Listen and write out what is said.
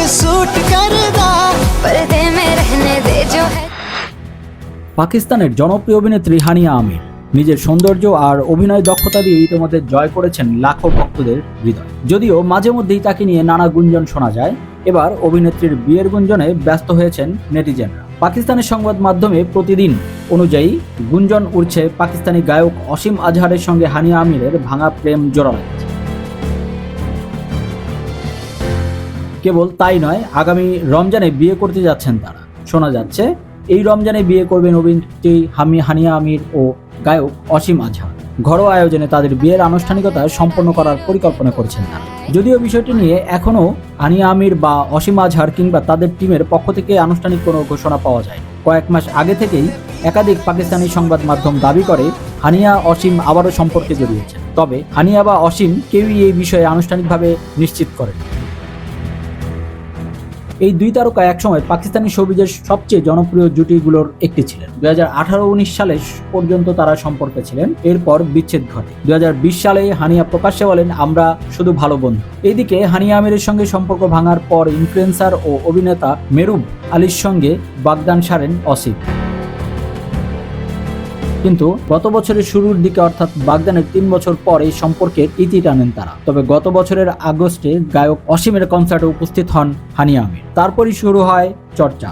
Suit करदा पर्दे में रहने दे जो है। পাকিস্তানের জনপ্রিয় অভিনেত্রী হানিয়া আমির নিজের সৌন্দর্য আর অভিনয় দক্ষতা দিয়ে ইতিমধ্যে জয় করেছেন লাখো ভক্তদের হৃদয়। যদিও মাঝে মধ্যেই তাকে নিয়ে নানা গুঞ্জন শোনা যায়, এবার অভিনেত্রীর বিয়ের গুঞ্জনে ব্যস্ত হয়েছেন নেটিজেনরা। পাকিস্তানের সংবাদ মাধ্যমে প্রতিদিন অনুযায়ী গুঞ্জন উঠছে পাকিস্তানি গায়ক অসীম আজহারের সঙ্গে হানিয়া আমিরের ভাঙা প্রেম জোড়া লাগছে। কেবল তাই নয়, আগামী রমজানে বিয়ে করতে যাচ্ছেন তারা। শোনা যাচ্ছে এই রমজানে বিয়ে করবেন অভিনেত্রী হানিয়া আমির ও গায়ক অসীম আজহার। ঘরোয়া আয়োজনে তাদের বিয়ের আনুষ্ঠানিকতা সম্পন্ন করার পরিকল্পনা করছেন তারা। যদিও বিষয়টি নিয়ে এখনও হানিয়া আমির বা অসীম আজহার কিংবা তাদের টিমের পক্ষ থেকে আনুষ্ঠানিক কোনো ঘোষণা পাওয়া যায়। কয়েক মাস আগে থেকেই একাধিক পাকিস্তানি সংবাদ মাধ্যম দাবি করে হানিয়া অসীম আবারও সম্পর্কে জড়িয়েছেন। তবে হানিয়া বা অসীম কেউই এই বিষয়ে আনুষ্ঠানিকভাবে নিশ্চিত করেন। এই দুই তারকা একসময় পাকিস্তানি শোবিজের সবচেয়ে জনপ্রিয় জুটিগুলোর একটি ছিলেন। 2018-19 সালে পর্যন্ত তারা সম্পর্কে ছিলেন, এরপর বিচ্ছেদ ঘটে। 2020 সালে হানিয়া প্রকাশ্যে বলেন, আমরা শুধু ভালো বন্ধু। এইদিকে হানিয়া আমিরের সঙ্গে সম্পর্ক ভাঙার পর ইনফ্লুয়েন্সার ও অভিনেতা মেহবুব আলীর সঙ্গে বাগদান সারেন অসীম। কিন্তু গত বছরের শুরুর দিকে অর্থাৎ বাগদানের 3 বছর পর এই সম্পর্কের ইতি টানেন তারা। তবে গত বছরের আগস্টে গায়ক অসীমের কনসার্টে উপস্থিত হন হানিয়া আমির। তারপরই শুরু হয় চর্চা।